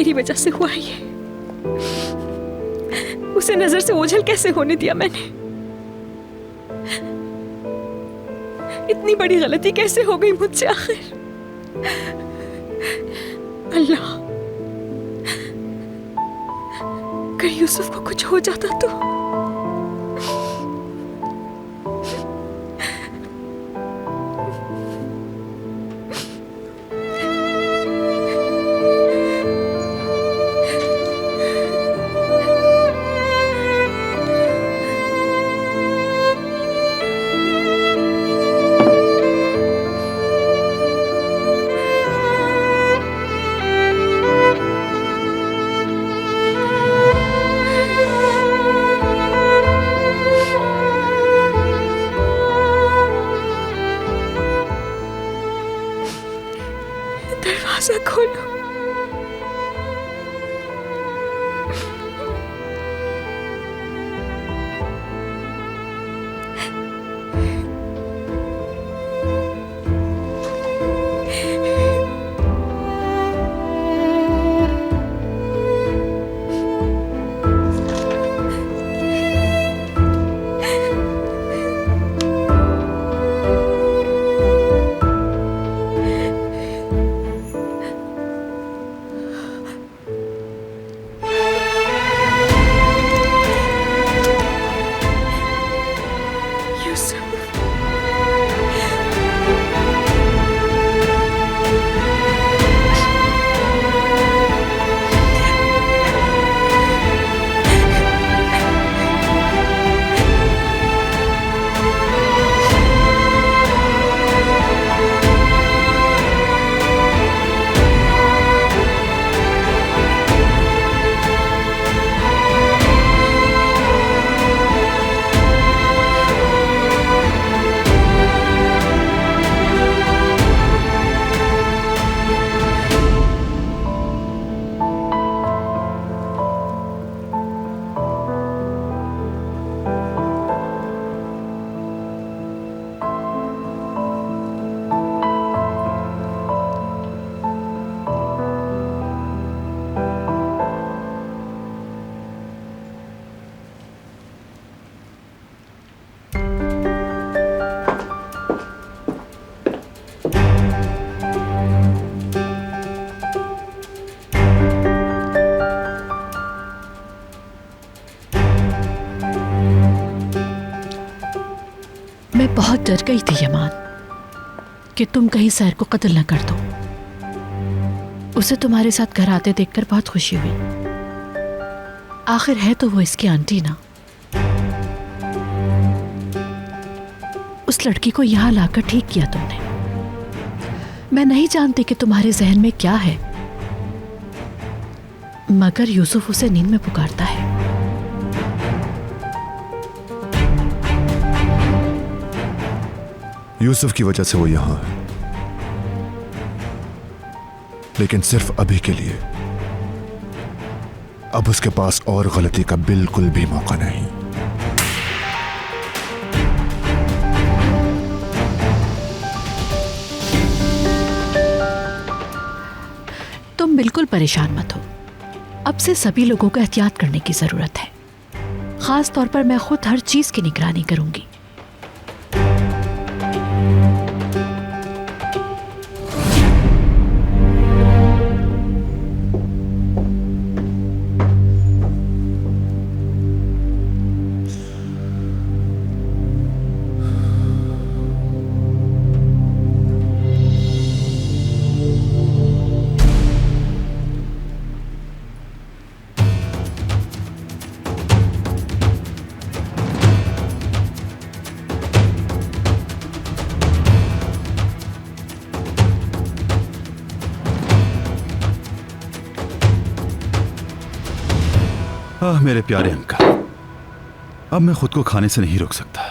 मेरी वजह से हुआ ये। उसे नजर से ओझल कैसे होने दिया मैंने? इतनी बड़ी गलती कैसे हो गई मुझसे आखिर? अल्लाह, अगर यूसुफ को कुछ हो जाता तो। दरवाजा खोलो। मैं बहुत डर गई थी यमान कि तुम कहीं सैर को कत्ल न कर दो। उसे तुम्हारे साथ घर आते देखकर बहुत खुशी हुई। आखिर है तो वो इसकी आंटी ना। उस लड़की को यहां लाकर ठीक किया तुमने। मैं नहीं जानती कि तुम्हारे जहन में क्या है, मगर यूसुफ उसे नींद में पुकारता है। यूसुफ की वजह से वो यहां है, लेकिन सिर्फ अभी के लिए। अब उसके पास और गलती का बिल्कुल भी मौका नहीं। तुम बिल्कुल परेशान मत हो। अब से सभी लोगों को एहतियात करने की जरूरत है। खास तौर पर मैं खुद हर चीज की निगरानी करूंगी। मेरे प्यारे अंकल, अब मैं खुद को खाने से नहीं रोक सकता।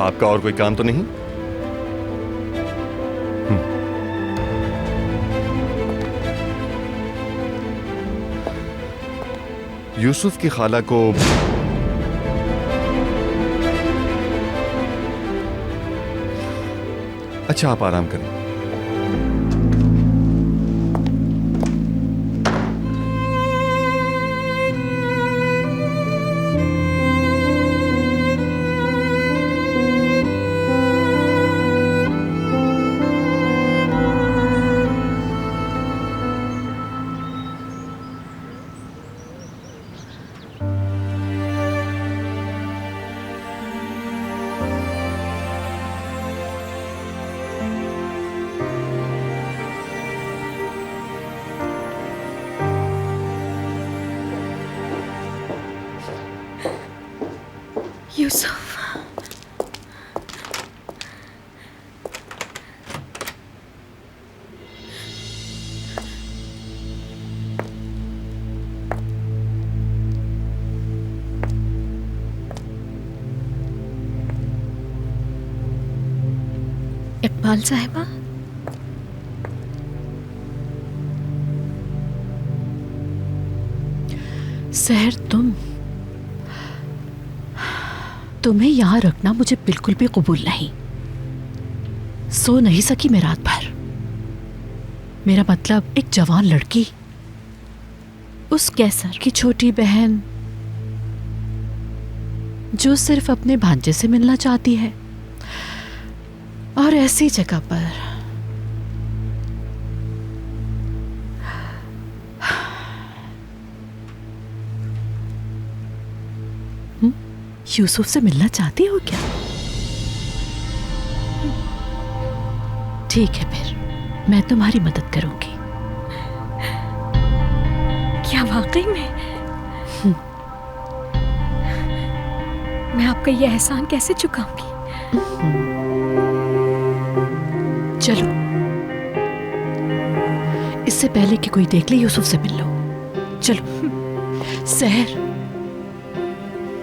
आपका और कोई काम तो नहीं? यूसुफ की खाला को अच्छा, आप आराम करें। यूसुफ, इकबाल साहिबा, सहर, तुम्हें यहां रखना मुझे बिल्कुल भी कबूल नहीं। सो नहीं सकी मैं रात भर। मेरा मतलब एक जवान लड़की, उस कैसर की छोटी बहन जो सिर्फ अपने भांजे से मिलना चाहती है, और ऐसी जगह पर यूसुफ से मिलना चाहती हो क्या? ठीक है, फिर मैं तुम्हारी मदद करूंगी। क्या वाकई में? मैं आपका ये एहसान कैसे चुकाऊंगी? चलो, इससे पहले कि कोई देख ले, यूसुफ से मिल लो। चलो। सहर,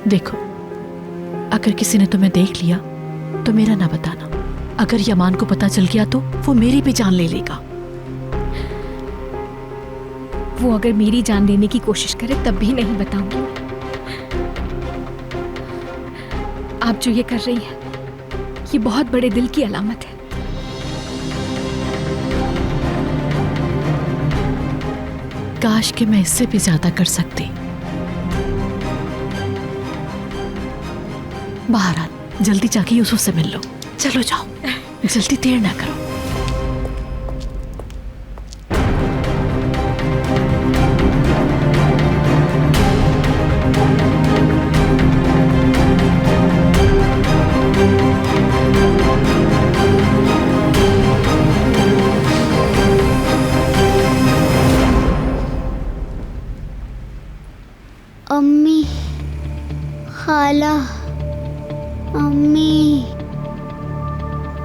देखो, अगर किसी ने तुम्हें देख लिया तो मेरा ना बताना। अगर यमान को पता चल गया तो वो मेरी भी जान ले लेगा। वो अगर मेरी जान लेने की कोशिश करे तब भी नहीं बताऊंगी। आप जो ये कर रही हैं, ये बहुत बड़े दिल की अलामत है। काश कि मैं इससे भी ज्यादा कर सकती। बहरहाल, जल्दी जाके यूसुफ से मिल लो। चलो जाओ, जल्दी, देर ना करो। अम्मी, खाला, अम्मी,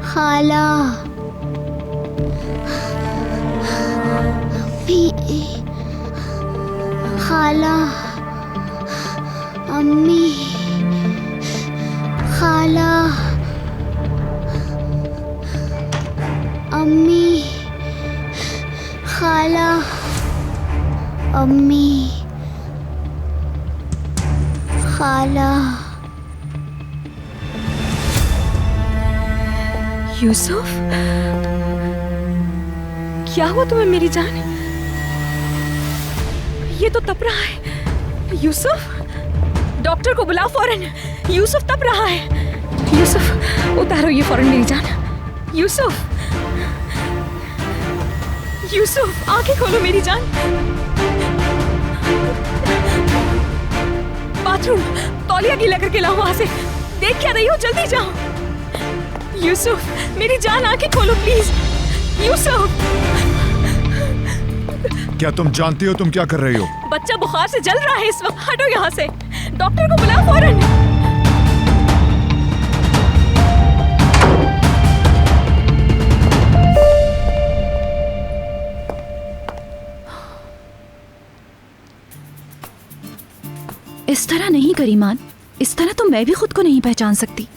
खाला, अम्मी, खाला, अम्मी, खाला, अम्मी, खाला, अम्मी, खाला। यूसुफ, क्या हुआ तुम्हें मेरी जान? ये तो तप रहा है। यूसुफ, डॉक्टर को बुलाओ फौरन। यूसुफ तप रहा है। यूसुफ, उतारो ये फौरन मेरी जान। यूसुफ, यूसुफ, आंखें खोलो मेरी जान। बाथरूम, तौलिया गीला करके लाओ वहां से। देख क्या रही हो, जल्दी जाओ। यूसुफ, मेरी जान, आंखें खोलो प्लीज। यूसुफ, क्या तुम जानती हो तुम क्या कर रही हो? बच्चा बुखार से जल रहा है इस वक्त। हटो यहाँ से। डॉक्टर को बुलाओ फौरन। इस तरह नहीं करीमान, इस तरह तो मैं भी खुद को नहीं पहचान सकती।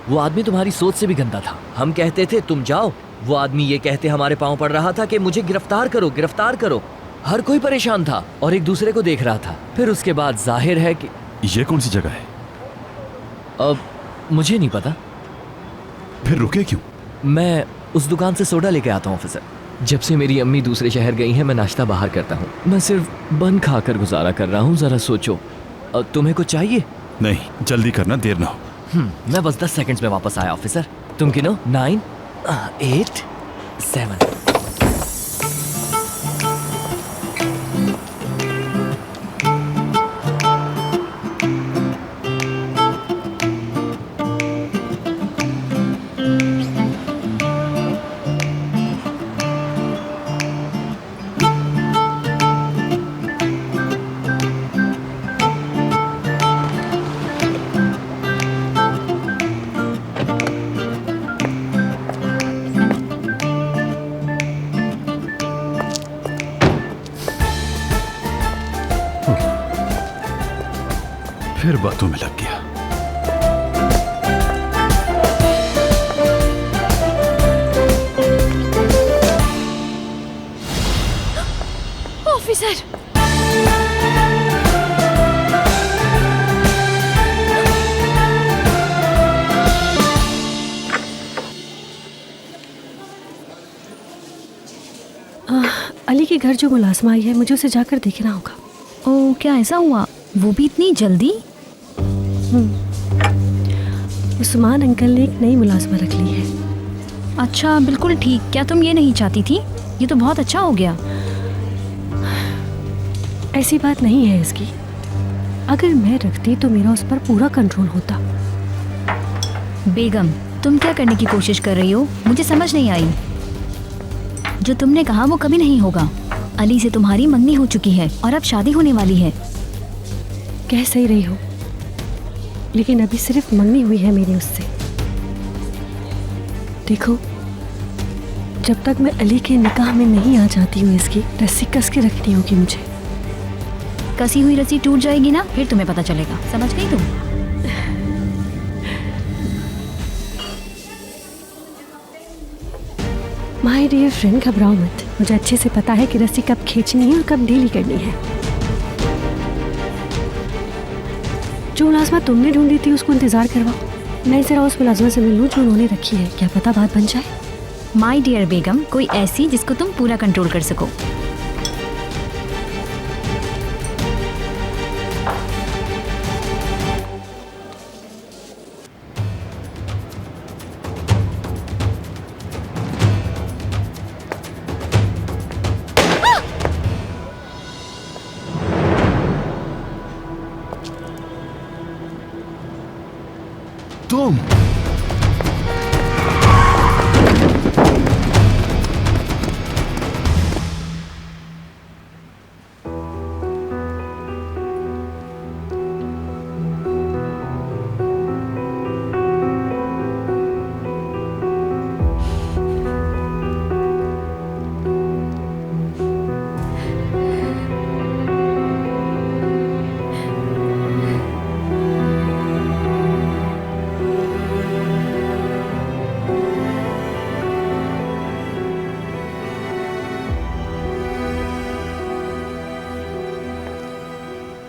वो आदमी तुम्हारी सोच से भी गंदा था। हम कहते थे तुम जाओ, वो आदमी ये कहते हमारे पांव पड़ रहा था कि मुझे गिरफ्तार करो, गिरफ्तार करो। हर कोई परेशान था और एक दूसरे को देख रहा था। फिर उसके बाद जाहिर है कि ये कौन सी जगह है? अब मुझे नहीं पता। फिर रुके क्यों? मैं उस दुकान से सोडा लेके आता हूँ ऑफिसर। जब से मेरी अम्मी दूसरे शहर गई हैं, मैं नाश्ता बाहर करता हूँ। मैं सिर्फ बन खाकर गुजारा कर रहा हूँ। जरा सोचो, तुम्हें कुछ चाहिए? नहीं, जल्दी करना, देर ना हो। मैं बस 10 सेकंड्स में वापस आया ऑफिसर। तुम गिनो 9, 8, 7। फिर बातों में लग गया। ऑफिसर, अली के घर जो मुलाजमा आई है, मुझे उसे जाकर देखना होगा। ओह, क्या ऐसा हुआ? वो भी इतनी जल्दी? उस्मान अंकल ने एक नई मुलाजमा रख ली है। अच्छा, बिल्कुल ठीक। क्या तुम ये नहीं चाहती थी? ये तो बहुत अच्छा हो गया। ऐसी बात नहीं है इसकी। अगर मैं रखती तो मेरा उस पर पूरा कंट्रोल होता। बेगम, तुम क्या करने की कोशिश कर रही हो? मुझे समझ नहीं आई। जो तुमने कहा वो कभी नहीं होगा। अली से तुम्हारी मंगनी हो चुकी है और अब शादी होने वाली है। कह सही रही हो, लेकिन अभी सिर्फ मंगनी हुई है मेरी उससे। देखो, जब तक मैं अली के निकाह में नहीं आ जाती हूँ, इसकी रस्सी कस के रखनी होगी मुझे। कसी हुई रस्सी टूट जाएगी ना, फिर तुम्हें पता चलेगा। समझ गई तुम? माय डियर फ्रेंड, घबराओ मत। मुझे अच्छे से पता है कि रस्सी कब खींचनी है और कब ढीली करनी है। जो मुलाजमा तुमने ढूंढी थी उसको इंतजार करवाओ। मैं जरा उस मुलाजमा से मिलूं जो उन्होंने रखी है। क्या पता बात बन जाए। माय डियर बेगम, कोई ऐसी जिसको तुम पूरा कंट्रोल कर सको। तुम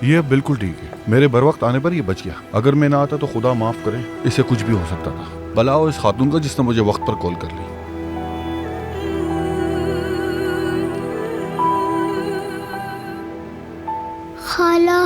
ये अब बिल्कुल ठीक है। मेरे बर वक्त आने पर ये बच गया। अगर मैं ना आता तो खुदा माफ करे, इसे कुछ भी हो सकता था। भला हो इस खातून का जिसने मुझे वक्त पर कॉल कर ली। खाला,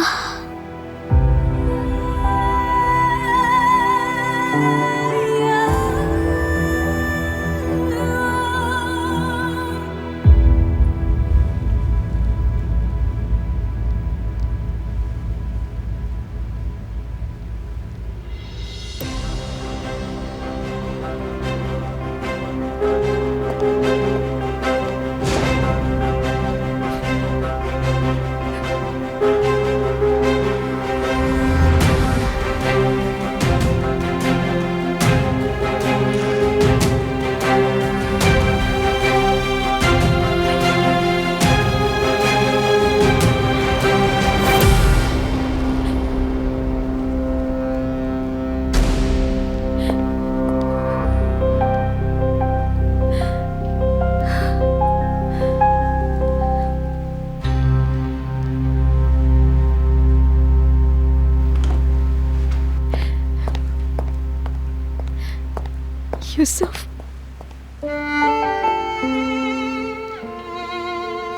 यूसुफ,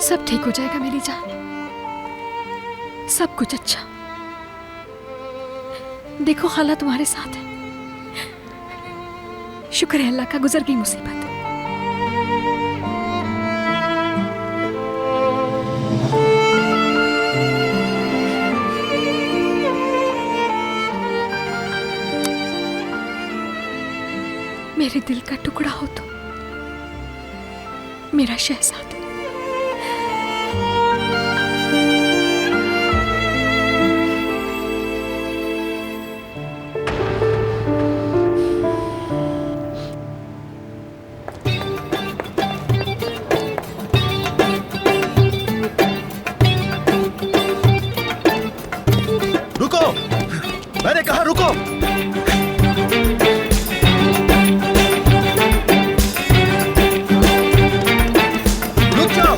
सब ठीक हो जाएगा मेरी जान, सब कुछ अच्छा। देखो खाला तुम्हारे साथ है, शुक्र है अल्लाह का, गुजर गई मुसीबत। मेरे दिल का टुकड़ा हो तो, मेरा शहजादा। रुको, मैंने कहा रुको। रुक जाओ।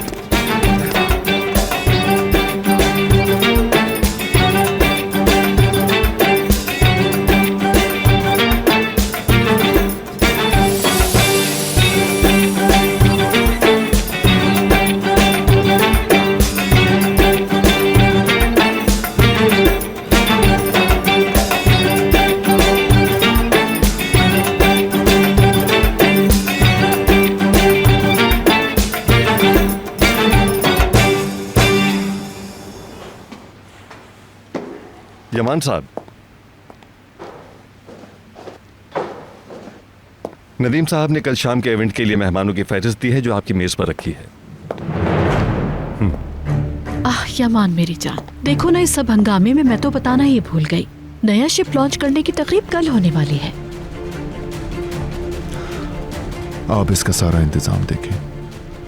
यमान साहब, नदीम साहब ने कल शाम के इवेंट के लिए मेहमानों की फहरिस्त दी है जो आपकी मेज पर रखी है। आह यमान मेरी जान, देखो ना इस सब हंगामे में मैं तो बताना ही भूल गई, नया शिप लॉन्च करने की तकरीब कल होने वाली है। आप इसका सारा इंतजाम देखें।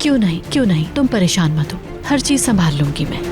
क्यों नहीं, तुम परेशान मत हो, हर चीज संभाल लूंगी मैं।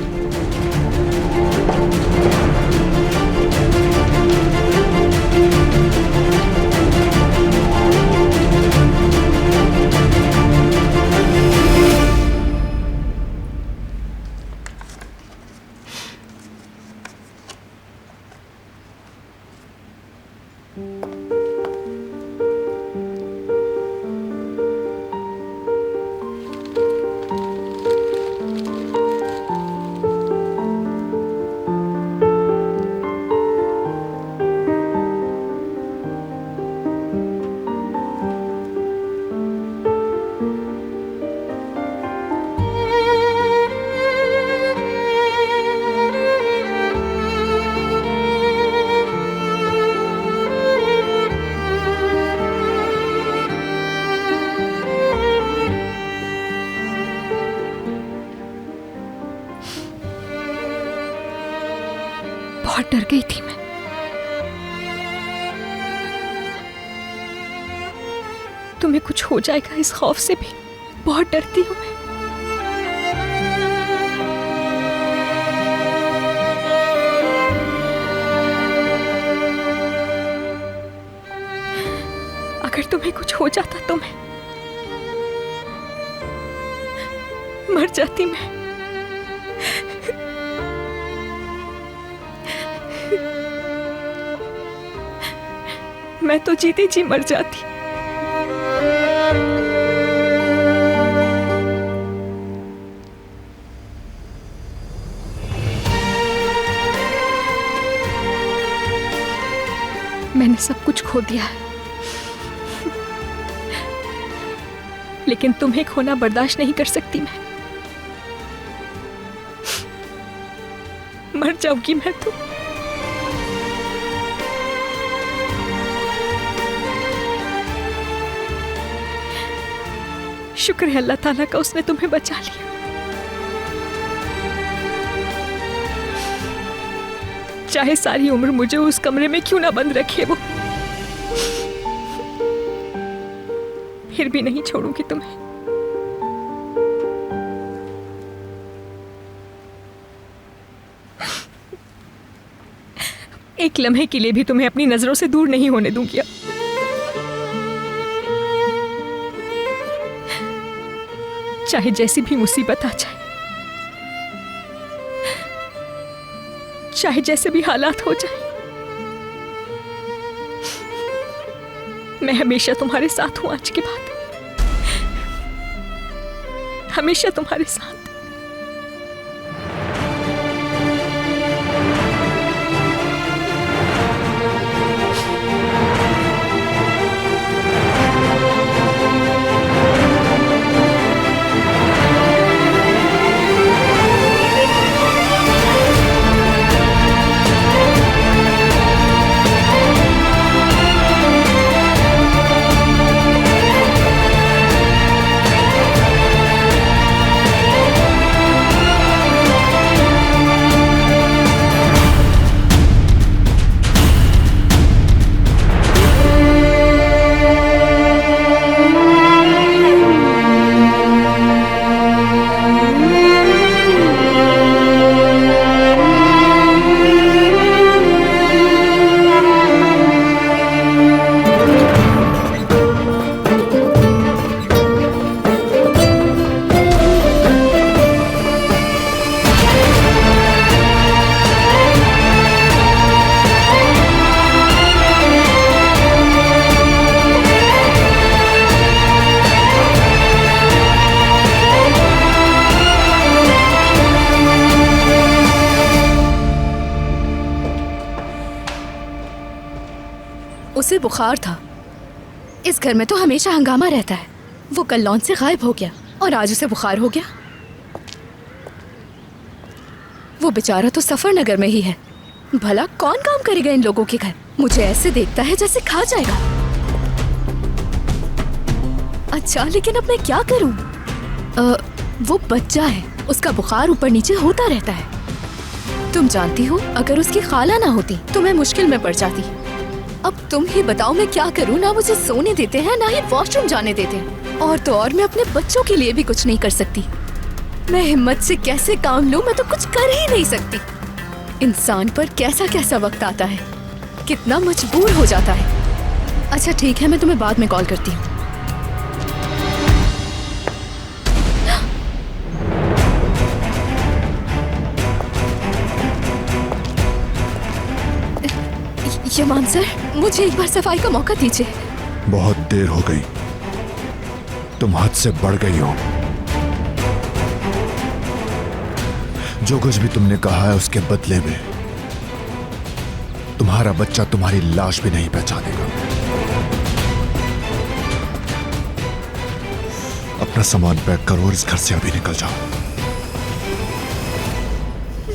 बहुत डर गई थी मैं। तुम्हें कुछ हो जाएगा इस खौफ से भी बहुत डरती हूं मैं। अगर तुम्हें कुछ हो जाता तो मैं मर जाती। मैं तो जीती जी मर जाती। मैंने सब कुछ खो दिया है, लेकिन तुम्हें खोना बर्दाश्त नहीं कर सकती मैं। मर जाऊंगी मैं तो। शुक्र है अल्लाह ताला का, उसने तुम्हें बचा लिया। चाहे सारी उम्र मुझे उस कमरे में क्यों ना बंद रखे वो, फिर भी नहीं छोड़ूंगी तुम्हें। एक लम्हे के लिए भी तुम्हें अपनी नजरों से दूर नहीं होने दूंगी। चाहे जैसी भी मुसीबत आ जाए, चाहे जैसे भी हालात हो जाए, मैं हमेशा तुम्हारे साथ हूं आज के बाद, हमेशा तुम्हारे साथ। उसे बुखार था। इस घर में तो हमेशा हंगामा रहता है। वो कल लॉन से गायब हो गया और आज उसे बुखार हो गया। वो बेचारा तो सफर नगर में ही है। भला कौन काम करेगा इन लोगों के घर? मुझे ऐसे देखता है जैसे खा जाएगा। अच्छा, लेकिन अब मैं क्या करूं? वो बच्चा है, उसका बुखार ऊपर नीचे होता रहता है। तुम जानती हो, अगर उसकी खाला ना होती तो मैं मुश्किल में पड़ जाती। अब तुम ही बताओ मैं क्या करूं? ना मुझे सोने देते हैं, ना ही वॉशरूम जाने देते हैं। और तो और मैं अपने बच्चों के लिए भी कुछ नहीं कर सकती। मैं हिम्मत से कैसे काम लूं? मैं तो कुछ कर ही नहीं सकती। इंसान पर कैसा कैसा वक्त आता है, कितना मजबूर हो जाता है। अच्छा ठीक है, मैं तुम्हें बाद में कॉल करती हूँ। यमान सर, मुझे एक बार सफाई का मौका दीजिए। बहुत देर हो गई, तुम हद से बढ़ गई हो। जो कुछ भी तुमने कहा है उसके बदले में तुम्हारा बच्चा तुम्हारी लाश भी नहीं पहचानेगा। अपना सामान पैक करो और इस घर से अभी निकल जाओ।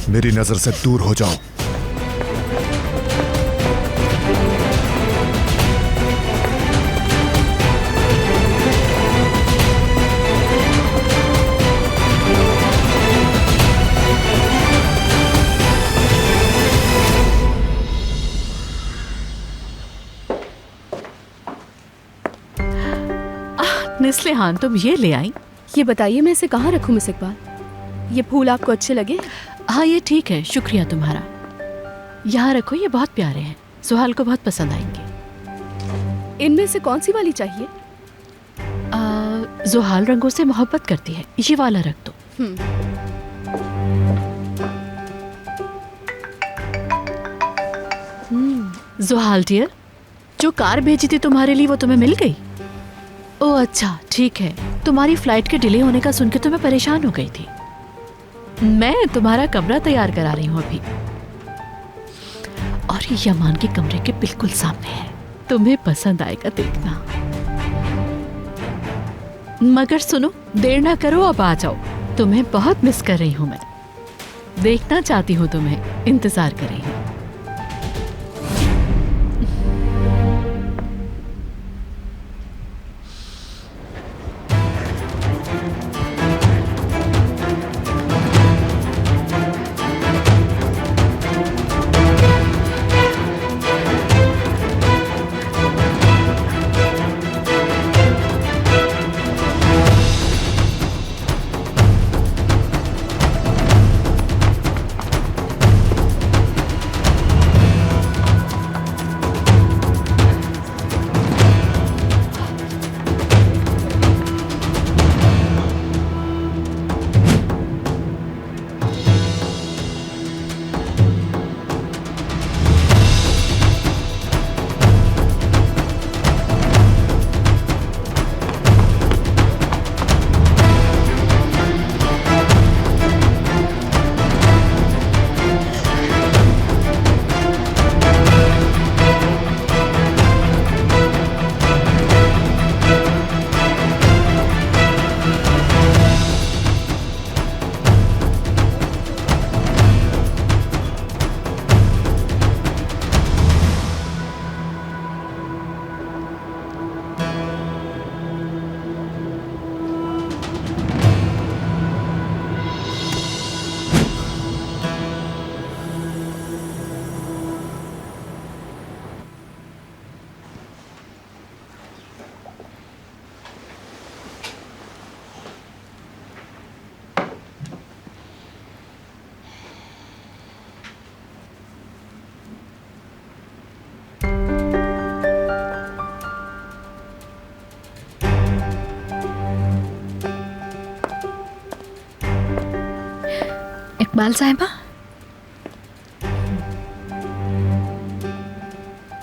मेरी नजर से दूर हो जाओ। निस्लिहान, तुम ये ले आई। ये बताइए मैं इसे कहाँ रखूँ मिस इकबाल? ये फूल आपको अच्छे लगे? हाँ ये ठीक है, शुक्रिया तुम्हारा। यहाँ रखो, ये बहुत प्यारे हैं, सुहाल को बहुत पसंद आएंगे। इनमें से कौन सी वाली चाहिए? जुहाल रंगों से मोहब्बत करती है, ये वाला रख दो। जुहाल डियर, जो कार भेजी थी तुम्हारे लिए वो तुम्हें मिल गई? ओह अच्छा ठीक है। तुम्हारी फ्लाइट के डिले होने का सुन के तो मैं परेशान हो गई थी। मैं तुम्हारा कमरा तैयार करा रही हूँ अभी, और ये यमान के कमरे के बिल्कुल सामने है। तुम्हें पसंद आएगा, देखना। मगर सुनो, देर ना करो, अब आ जाओ। तुम्हें बहुत मिस कर रही हूँ मैं। देखना चाहती हूँ तुम्हें, इंतजार कर रही हूँ। इकबाल साहिबा,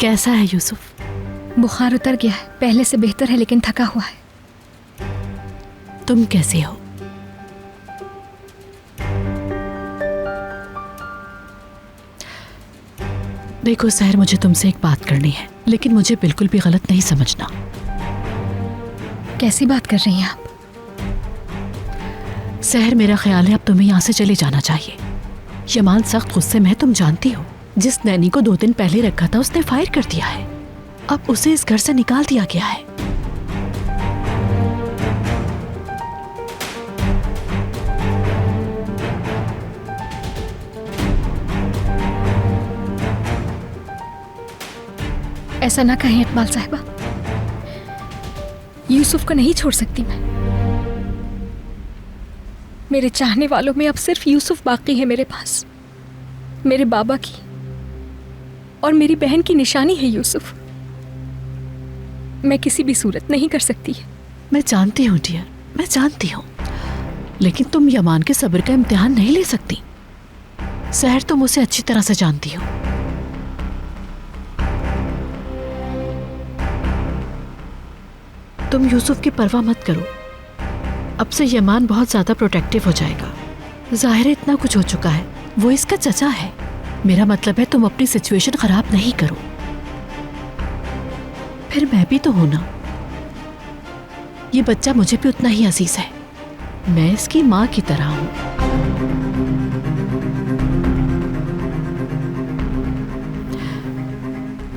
कैसा है यूसुफ? बुखार उतर गया है, पहले से बेहतर है लेकिन थका हुआ है। तुम कैसे हो? देखो सहर, मुझे तुमसे एक बात करनी है, लेकिन मुझे बिल्कुल भी गलत नहीं समझना। कैसी बात कर रही हैं आप? सहर, मेरा ख्याल है अब तुम्हें यहाँ से चले जाना चाहिए। यमान सख्त गुस्से में है, तुम जानती हो। जिस नैनी को 2 दिन पहले रखा था उसने फायर कर दिया है। अब उसे इस घर से निकाल दिया गया है। ऐसा ना कहें इकबाल साहिबा, यूसुफ को नहीं छोड़ सकती मैं। मेरे चाहने वालों में अब सिर्फ यूसुफ बाकी है मेरे पास। मेरे बाबा की और मेरी बहन की निशानी है यूसुफ। मैं किसी भी सूरत नहीं कर सकती है। मैं जानती हूँ डियर, मैं जानती हूँ, लेकिन तुम यमान के सब्र का इम्तिहान नहीं ले सकती। सहर, तुम उसे अच्छी तरह से जानती हो। तुम यूसुफ की परवाह मत करो। अब से यमान बहुत ज्यादा प्रोटेक्टिव हो जाएगा। जाहिर है इतना कुछ हो चुका है, वो इसका चचा है। मेरा मतलब है तुम अपनी सिचुएशन खराब नहीं करो। फिर मैं भी तो हूं ना। ये बच्चा मुझे भी उतना ही अजीज है। मैं इसकी माँ की तरह हूं।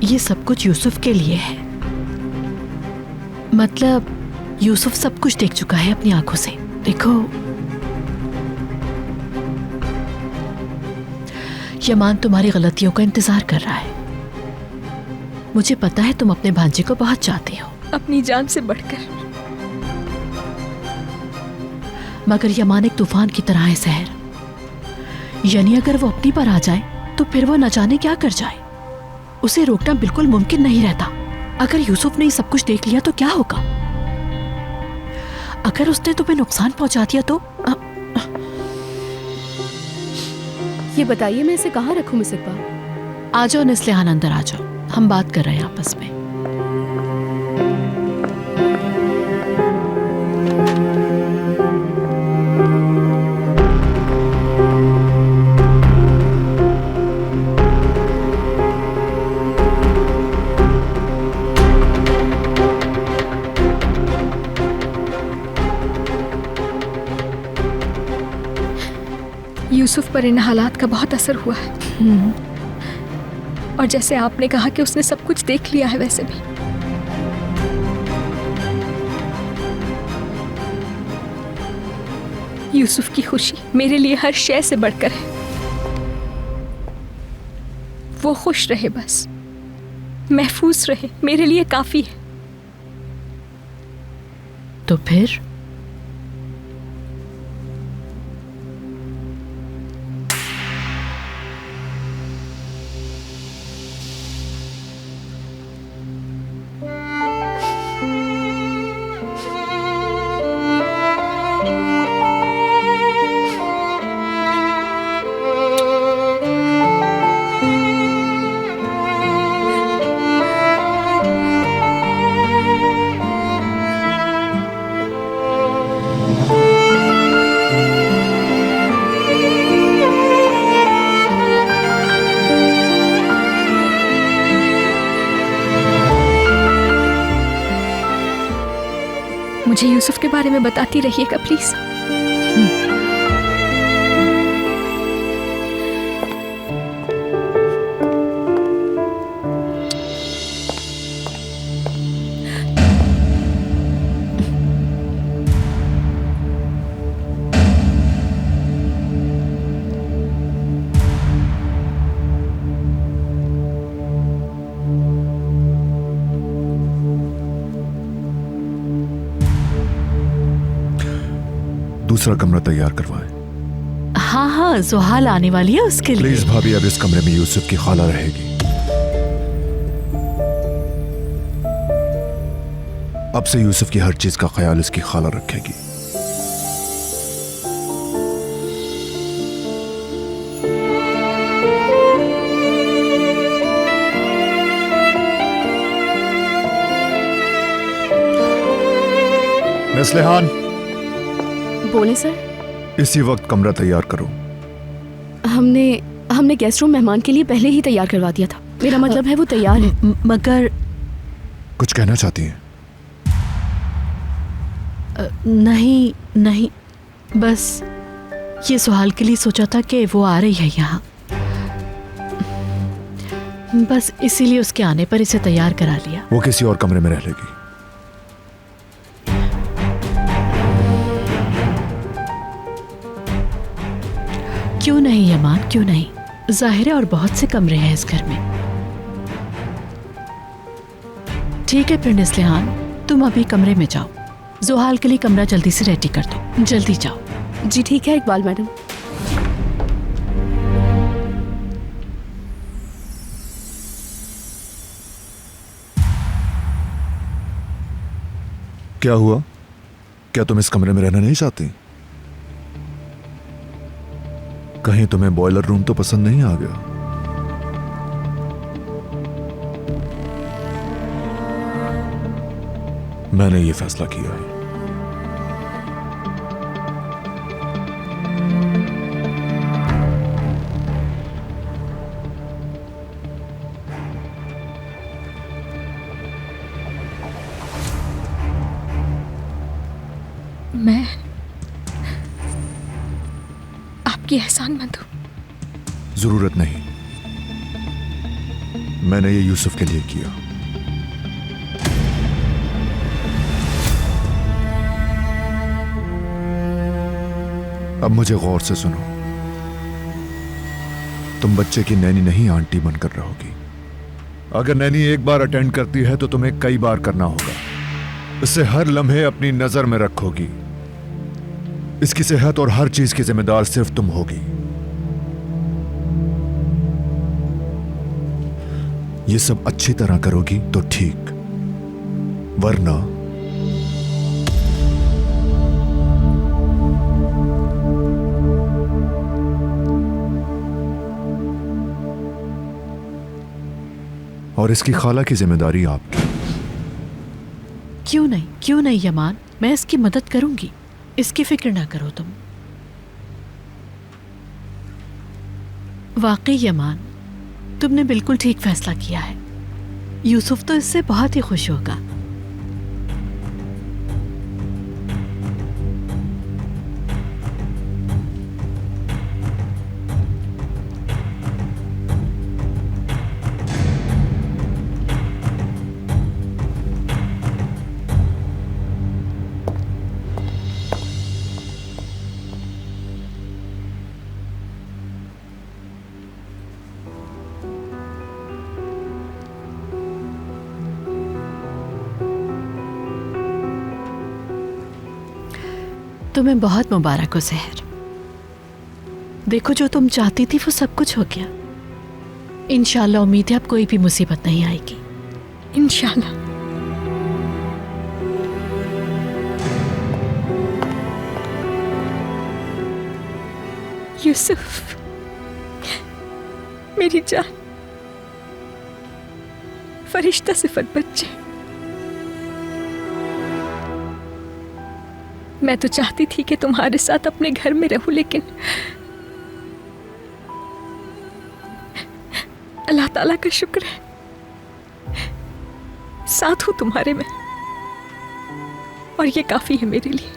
ये सब कुछ यूसुफ के लिए है। मतलब यूसुफ सब कुछ देख चुका है अपनी आंखों से। देखो, यमान तुम्हारी गलतियों का इंतजार कर रहा है। मुझे पता है तुम अपने भांजे को बहुत चाहते हो, अपनी जान से बढ़कर। मगर यमान एक तूफान की तरह है सहर। यानी अगर वो अपनी पर आ जाए तो फिर वो न जाने क्या कर जाए। उसे रोकना बिल्कुल मुमकिन नहीं रहता। अगर यूसुफ ने सब कुछ देख लिया तो क्या होगा? अगर उसने तुम्हें नुकसान पहुंचा दिया तो ये बताइए मैं इसे कहाँ रखूं मिस इकबाल? आ जाओ निस्लिहान, अंदर आ जाओ, हम बात कर रहे हैं आपस में। यूसुफ पर इन हालात का बहुत असर हुआ है। और जैसे आपने कहा कि उसने सब कुछ देख लिया है, वैसे भी यूसुफ की खुशी मेरे लिए हर शय से बढ़कर है। वो खुश रहे, बस महफूज रहे, मेरे लिए काफी है। तो फिर मुझे यूसुफ के बारे में बताती रहिएगा प्लीज। दूसरा कमरा तैयार करवाएं। हाँ हाँ, जुहाल आने वाली है, उसके लिए। प्लीज भाभी, अब इस कमरे में यूसुफ की खाला रहेगी। अब से यूसुफ की हर चीज का ख्याल इसकी खाला रखेगी। नस्लिहान, बोले सर। इसी वक्त कमरा तैयार करो। हमने गेस्ट रूम मेहमान के लिए पहले ही तैयार करवा दिया था। मेरा मतलब है वो तैयार है। मगर कुछ कहना चाहती हैं? नहीं नहीं, बस ये सवाल के लिए सोचा था कि वो आ रही है यहाँ, बस इसीलिए उसके आने पर इसे तैयार करा लिया। वो किसी और कमरे में रह लेगी। क्यों नहीं यमान, क्यों नहीं? जाहिर है और बहुत से कमरे हैं इस घर में। ठीक है फिर नस्लिहान, तुम अभी कमरे में जाओ। जोहाल के लिए कमरा जल्दी से रेडी कर दो, जल्दी जाओ। जी ठीक है इकबाल मैडम। क्या हुआ? क्या तुम इस कमरे में रहना नहीं चाहती? कहीं तुम्हें बॉयलर रूम तो पसंद नहीं आ गया? मैंने ये फैसला किया है। मैं आपकी एहसानमंद हूं। जरूरत नहीं, मैंने ये यूसुफ के लिए किया। अब मुझे गौर से सुनो। तुम बच्चे की नैनी नहीं, आंटी बनकर रहोगी। अगर नैनी एक बार अटेंड करती है तो तुम्हें कई बार करना होगा। इसे हर लम्हे अपनी नजर में रखोगी। इसकी सेहत और हर चीज की जिम्मेदार सिर्फ तुम होगी। ये सब अच्छी तरह करोगी तो ठीक, वरना और इसकी खाला की जिम्मेदारी आपकी। क्यों नहीं यमान, मैं इसकी मदद करूंगी, इसकी फिक्र ना करो तुम। वाकई यमान, तुमने बिल्कुल ठीक फैसला किया है। यूसुफ तो इससे बहुत ही खुश होगा। तुम्हें बहुत मुबारक हो सहर। देखो, जो तुम चाहती थी वो सब कुछ हो गया। इंशाल्लाह उम्मीद है अब कोई भी मुसीबत नहीं आएगी। इंशाल्लाह। यूसुफ, मेरी जान, फरिश्ता सिफत बच्चे। मैं तो चाहती थी कि तुम्हारे साथ अपने घर में रहूं, लेकिन अल्लाह ताला का शुक्र है साथ हूं तुम्हारे में, और ये काफी है मेरे लिए।